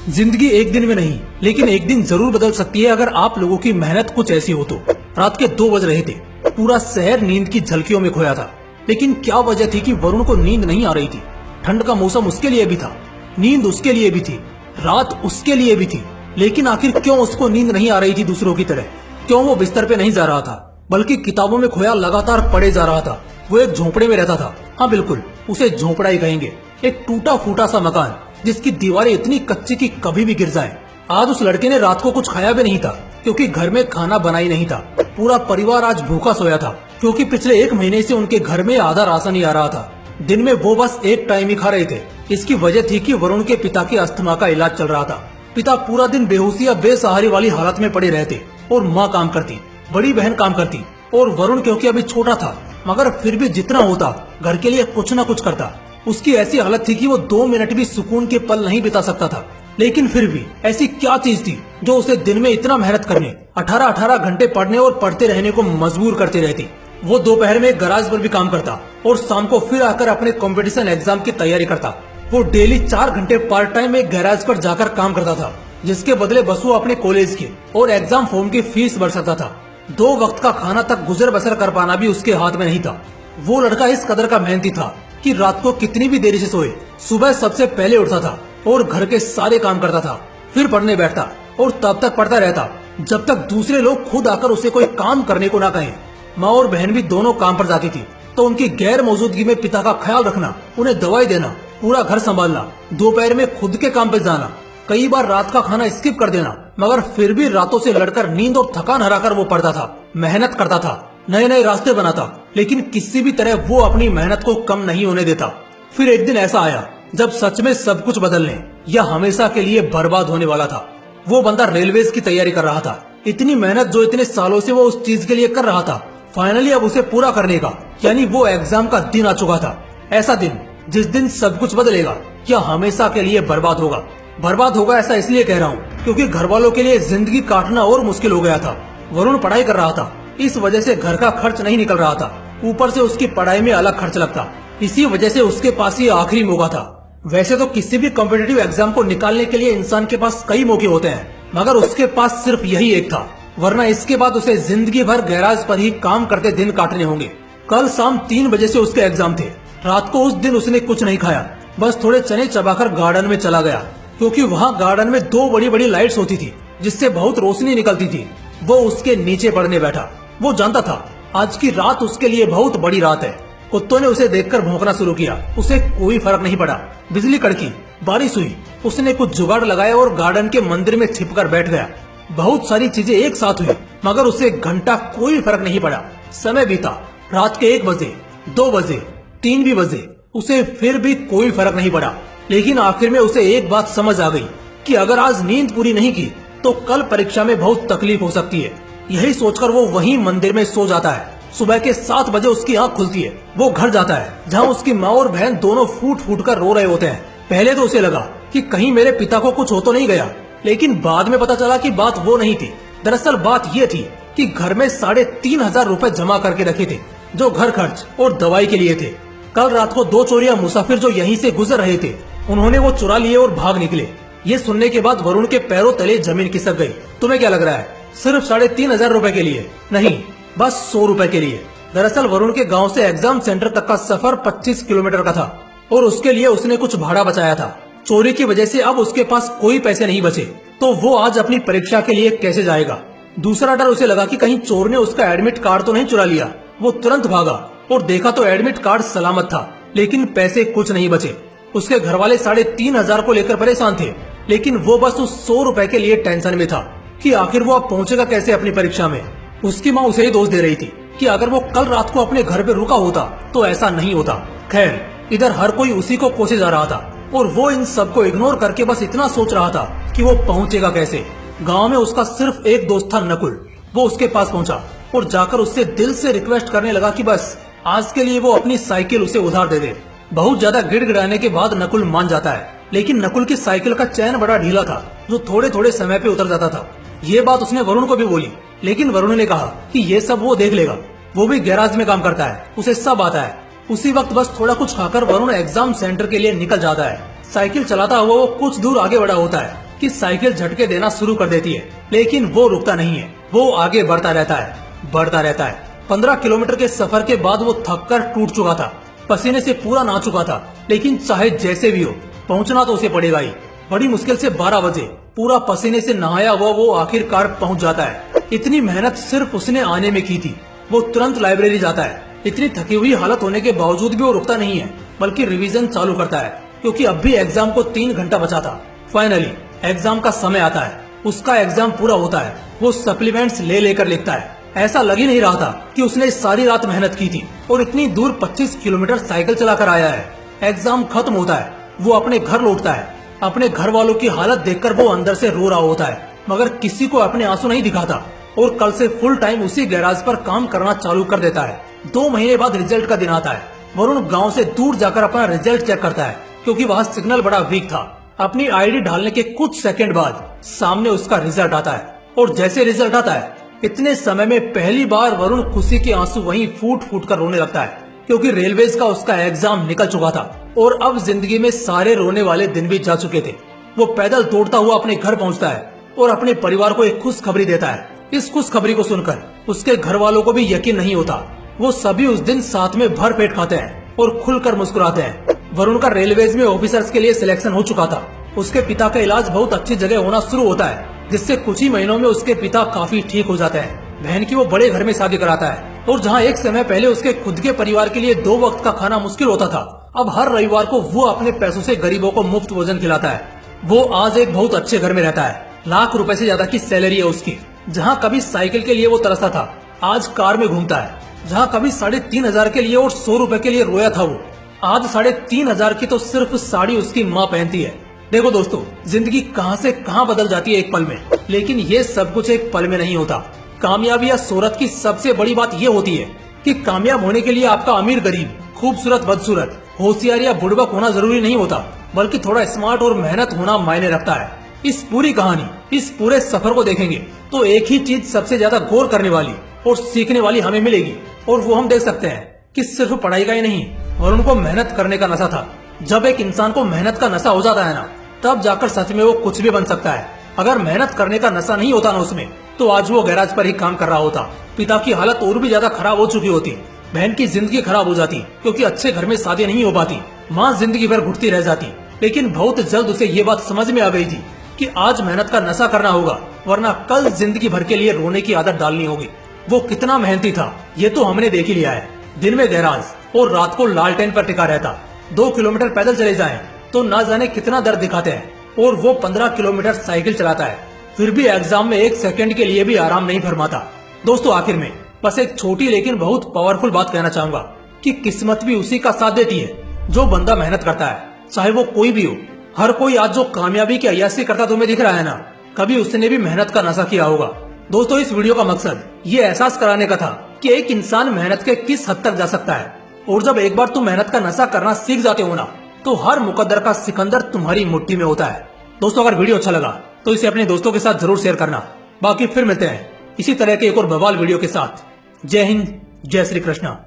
जिंदगी एक दिन में नहीं, लेकिन एक दिन जरूर बदल सकती है अगर आप लोगों की मेहनत कुछ ऐसी हो तो। रात के 2 बज रहे थे। पूरा शहर नींद की झलकियों में खोया था। लेकिन क्या वजह थी कि वरुण को नींद नहीं आ रही थी। ठंड का मौसम उसके लिए भी था, नींद उसके लिए भी थी, रात उसके लिए भी थी। लेकिन आखिर क्यों उसको नींद नहीं आ रही थी दूसरों की तरह? क्यों वो बिस्तर पे नहीं जा रहा था, बल्कि किताबों में खोया लगातार पढ़े जा रहा था? वो एक झोंपड़े में रहता था। हाँ बिल्कुल, उसे झोंपड़ा ही कहेंगे। एक टूटा फूटा सा मकान जिसकी दीवारें इतनी कच्ची कि कभी भी गिर जाए। आज उस लड़के ने रात को कुछ खाया भी नहीं था, क्योंकि घर में खाना बना ही नहीं था। पूरा परिवार आज भूखा सोया था, क्योंकि पिछले 1 महीने से उनके घर में आधा राशन ही आ रहा था। दिन में वो बस एक टाइम ही खा रहे थे। इसकी वजह थी कि वरुण के पिता के अस्थमा का इलाज चल रहा था। पिता पूरा दिन बेहोशी या बेसहारी वाली हालत में पड़े रहते और माँ काम करती, बड़ी बहन काम करती, और वरुण क्योंकि अभी छोटा था, मगर फिर भी जितना होता घर के लिए कुछ न कुछ करता। उसकी ऐसी हालत थी कि वो 2 मिनट भी सुकून के पल नहीं बिता सकता था। लेकिन फिर भी ऐसी क्या चीज थी जो उसे दिन में इतना मेहनत करने, 18-18 घंटे पढ़ने और पढ़ते रहने को मजबूर करती रहती? वो दोपहर में गराज पर भी काम करता और शाम को फिर आकर अपने कंपटीशन एग्जाम की तैयारी करता। वो डेली 4 घंटे पार्ट टाइम में गैराज पर जाकर काम करता था, जिसके बदले बस वो अपने कॉलेज के और एग्जाम फॉर्म की फीस भर सकता था। 2 वक्त का खाना तक गुजर बसर कर पाना भी उसके हाथ में नहीं था। वो लड़का इस कदर का मेहनती था कि रात को कितनी भी देरी से सोए, सुबह सबसे पहले उठता था और घर के सारे काम करता था, फिर पढ़ने बैठता और तब तक पढ़ता रहता जब तक दूसरे लोग खुद आकर उसे कोई काम करने को ना कहें। माँ और बहन भी दोनों काम पर जाती थी, तो उनकी गैर मौजूदगी में पिता का ख्याल रखना, उन्हें दवाई देना, पूरा घर संभालना, दोपहर में खुद के काम पे जाना, कई बार रात का खाना स्किप कर देना, मगर फिर भी रातों से लड़कर नींद और थकान हराकर वो पढ़ता था, मेहनत करता था, नए नए रास्ते बनाता, लेकिन किसी भी तरह वो अपनी मेहनत को कम नहीं होने देता। फिर एक दिन ऐसा आया जब सच में सब कुछ बदलने या हमेशा के लिए बर्बाद होने वाला था। वो बंदा रेलवेज की तैयारी कर रहा था। इतनी मेहनत जो इतने सालों से वो उस चीज के लिए कर रहा था, फाइनली अब उसे पूरा करने का, यानी वो एग्जाम का दिन आ चुका था। ऐसा दिन जिस दिन सब कुछ बदलेगा या हमेशा के लिए बर्बाद होगा। बर्बाद होगा ऐसा इसलिए कह रहा हूँ क्योंकि घर वालों के लिए जिंदगी काटना और मुश्किल हो गया था। वरुण पढ़ाई कर रहा था, इस वजह से घर का खर्च नहीं निकल रहा था। ऊपर से उसकी पढ़ाई में अलग खर्च लगता। इसी वजह से उसके पास ये आखिरी मौका था। वैसे तो किसी भी कॉम्पिटिटिव एग्जाम को निकालने के लिए इंसान के पास कई मौके होते हैं, मगर उसके पास सिर्फ यही एक था, वरना इसके बाद उसे जिंदगी भर गैराज पर ही काम करते दिन काटने होंगे। कल शाम 3 बजे से उसके एग्जाम थे। रात को उस दिन उसने कुछ नहीं खाया, बस थोड़े चने चबाकर गार्डन में चला गया, क्योंकि वहाँ गार्डन में 2 बड़ी बड़ी लाइट्स होती थी जिससे बहुत रोशनी निकलती थी। वो उसके नीचे पढ़ने बैठा। वो जानता था आज की रात उसके लिए बहुत बड़ी रात है। कुत्तों ने उसे देखकर भौंकना शुरू किया, उसे कोई फर्क नहीं पड़ा। बिजली कड़की, बारिश हुई, उसने कुछ जुगाड़ लगाया और गार्डन के मंदिर में छिपकर बैठ गया। बहुत सारी चीजें एक साथ हुई, मगर उसे घंटा कोई फर्क नहीं पड़ा। समय बीता, रात के 1 बजे, 2 बजे, 3 भी बजे, उसे फिर भी कोई फर्क नहीं पड़ा। लेकिन आखिर में उसे एक बात समझ आ गई कि अगर आज नींद पूरी नहीं की तो कल परीक्षा में बहुत तकलीफ हो सकती है। यही सोचकर वो वहीं मंदिर में सो जाता है। सुबह के 7 बजे उसकी आंख खुलती है। वो घर जाता है जहाँ उसकी माँ और बहन दोनों फूट फूट कर रो रहे होते हैं। पहले तो उसे लगा कि कहीं मेरे पिता को कुछ हो तो नहीं गया, लेकिन बाद में पता चला कि बात वो नहीं थी। दरअसल बात ये थी कि घर में 3,500 रुपए जमा करके रखे थे, जो घर खर्च और दवाई के लिए थे। कल रात को 2 चोरिया मुसाफिर जो यहीं से गुजर रहे थे, उन्होंने वो चुरा लिए और भाग निकले। ये सुनने के बाद वरुण के पैरों तले जमीन खिसक गई। तुम्हें क्या लग रहा है? सिर्फ 3,500 रुपए के लिए? नहीं, बस 100 रुपए के लिए। दरअसल वरुण के गांव से एग्जाम सेंटर तक का सफर 25 किलोमीटर का था और उसके लिए उसने कुछ भाड़ा बचाया था। चोरी की वजह से अब उसके पास कोई पैसे नहीं बचे, तो वो आज अपनी परीक्षा के लिए कैसे जाएगा? दूसरा डर उसे लगा कि कहीं चोर ने उसका एडमिट कार्ड तो नहीं चुरा लिया। वो तुरंत भागा और देखा तो एडमिट कार्ड सलामत था, लेकिन पैसे कुछ नहीं बचे। उसके घर वाले 3,500 को लेकर परेशान थे, लेकिन वो बस उस 100 रुपए के लिए टेंशन में था कि आखिर वो अब पहुंचेगा कैसे अपनी परीक्षा में। उसकी माँ उसे ही दोष दे रही थी कि अगर वो कल रात को अपने घर पे रुका होता तो ऐसा नहीं होता। खैर, इधर हर कोई उसी को कोसे जा रहा था और वो इन सबको इग्नोर करके बस इतना सोच रहा था कि वो पहुंचेगा कैसे। गांव में उसका सिर्फ एक दोस्त था, नकुल। वो उसके पास पहुंचा और जाकर उससे दिल से रिक्वेस्ट करने लगा कि बस आज के लिए वो अपनी साइकिल उसे उधार दे दे। बहुत ज्यादा गिड़गिड़ाने के बाद नकुल मान जाता है, लेकिन नकुल की साइकिल का चैन बड़ा ढीला था, जो थोड़े थोड़े समय पे उतर जाता था। ये बात उसने वरुण को भी बोली, लेकिन वरुण ने कहा कि ये सब वो देख लेगा, वो भी गैराज में काम करता है, उसे सब आता है। उसी वक्त बस थोड़ा कुछ खाकर वरुण एग्जाम सेंटर के लिए निकल जाता है। साइकिल चलाता हुआ वो कुछ दूर आगे बढ़ा होता है कि साइकिल झटके देना शुरू कर देती है, लेकिन वो रुकता नहीं है। वो आगे बढ़ता रहता है। 15 किलोमीटर के सफर के बाद वो थक कर टूट चुका था, पसीने से पूरा नहा चुका था, लेकिन चाहे जैसे भी हो पहुंचना तो उसे पड़ेगा ही। बड़ी मुश्किल से 12 बजे पूरा पसीने से नहाया हुआ वो आखिरकार पहुंच जाता है। इतनी मेहनत सिर्फ उसने आने में की थी। वो तुरंत लाइब्रेरी जाता है। इतनी थकी हुई हालत होने के बावजूद भी वो रुकता नहीं है, बल्कि रिवीजन चालू करता है, क्योंकि अब भी एग्जाम को 3 घंटा बचा था। फाइनली एग्जाम का समय आता है। उसका एग्जाम पूरा होता है। वो सप्लीमेंट्स ले लेकर लिखता है। ऐसा लग ही नहीं रहा था कि उसने सारी रात मेहनत की थी और इतनी दूर 25 किलोमीटर साइकिल चलाकर आया है। एग्जाम खत्म होता है। वो अपने घर लौटता है। अपने घर वालों की हालत देखकर वो अंदर से रो रहा होता है, मगर किसी को अपने आंसू नहीं दिखाता और कल से फुल टाइम उसी गैराज पर काम करना चालू कर देता है। 2 महीने बाद रिजल्ट का दिन आता है। वरुण गांव से दूर जाकर अपना रिजल्ट चेक करता है, क्योंकि वहाँ सिग्नल बड़ा वीक था। अपनी आईडी डालने के कुछ सेकंड बाद सामने उसका रिजल्ट आता है, और जैसे रिजल्ट आता है इतने समय में पहली बार वरुण खुशी के आंसू वहीं फूट फूट कर रोने लगता है, क्योंकि रेलवेज का उसका एग्जाम निकल चुका था और अब जिंदगी में सारे रोने वाले दिन भी जा चुके थे। वो पैदल दौड़ता हुआ अपने घर पहुंचता है और अपने परिवार को एक खुशखबरी देता है। इस खुशखबरी को सुनकर उसके घर वालों को भी यकीन नहीं होता। वो सभी उस दिन साथ में भर पेट खाते हैं और खुलकर मुस्कुराते हैं। वरुण का रेलवेज में ऑफिसर्स के लिए सिलेक्शन हो चुका था। उसके पिता का इलाज बहुत अच्छी जगह होना शुरू होता है, जिससे कुछ ही महीनों में उसके पिता काफी ठीक हो जाते हैं। बहन की वो बड़े घर में शादी कराता है, और जहाँ एक समय पहले उसके खुद के परिवार के लिए 2 वक्त का खाना मुश्किल होता था, अब हर रविवार को वो अपने पैसों से गरीबों को मुफ्त भोजन खिलाता है। वो आज एक बहुत अच्छे घर में रहता है। लाख रुपए से ज्यादा की सैलरी है उसकी। जहाँ कभी साइकिल के लिए वो तरसता था, आज कार में घूमता है। जहाँ कभी 3,500 के लिए और 100 रुपए के लिए रोया था, वो आज 3,500 की तो सिर्फ साड़ी उसकी माँ पहनती है। देखो दोस्तों, जिंदगी कहां से कहां बदल जाती है एक पल में, लेकिन ये सब कुछ एक पल में नहीं होता। कामयाबी या शोहरत की सबसे बड़ी बात ये होती है कि कामयाब होने के लिए आपका अमीर गरीब, खूबसूरत बदसूरत, होशियार या बुड़बक होना जरूरी नहीं होता, बल्कि थोड़ा स्मार्ट और मेहनत होना मायने रखता है। इस पूरी कहानी, इस पूरे सफर को देखेंगे तो एक ही चीज सबसे ज्यादा गौर करने वाली और सीखने वाली हमें मिलेगी, और वो हम देख सकते हैं कि सिर्फ पढ़ाई का ही नहीं, वरुण को मेहनत करने का नशा था। जब एक इंसान को मेहनत का नशा हो जाता है ना, तब जाकर सच में वो कुछ भी बन सकता है। अगर मेहनत करने का नशा नहीं होता ना उसमें, तो आज वो गैराज पर ही काम कर रहा होता। पिता की हालत और भी ज्यादा खराब हो चुकी होती। बहन की जिंदगी खराब हो जाती, क्योंकि अच्छे घर में शादी नहीं हो पाती। माँ जिंदगी भर घुटती रह जाती। लेकिन बहुत जल्द उसे ये बात समझ में आ गई थी कि आज मेहनत का नशा करना होगा, वरना कल जिंदगी भर के लिए रोने की आदत डालनी होगी। वो कितना मेहनती था ये तो हमने देख ही लिया है। दिन में गैराज और रात को लालटेन पर टिका रहता। 2 किलोमीटर पैदल चले जाएं तो ना जाने कितना दर्द दिखाते हैं, और वो 15 किलोमीटर साइकिल चलाता है, फिर भी एग्जाम में 1 सेकंड के लिए भी आराम नहीं फरमाता। दोस्तों, आखिर में बस एक छोटी लेकिन बहुत पावरफुल बात कहना चाहूंगा कि किस्मत भी उसी का साथ देती है जो बंदा मेहनत करता है, चाहे वो कोई भी हो। हर कोई आज जो कामयाबी की अय्यासी करता तुम्हें दिख रहा है ना, कभी उसने भी मेहनत का नशा किया होगा। दोस्तों, इस वीडियो का मकसद ये एहसास कराने का था कि एक इंसान मेहनत के किस हद तक जा सकता है, और जब एक बार तुम मेहनत का नशा करना सीख जाते हो ना, तो हर मुकद्दर का सिकंदर तुम्हारी मुट्ठी में होता है। दोस्तों, अगर वीडियो अच्छा लगा तो इसे अपने दोस्तों के साथ जरूर शेयर करना। बाकी फिर मिलते हैं इसी तरह के एक और बवाल वीडियो के साथ। जय हिंद, जय श्री कृष्णा।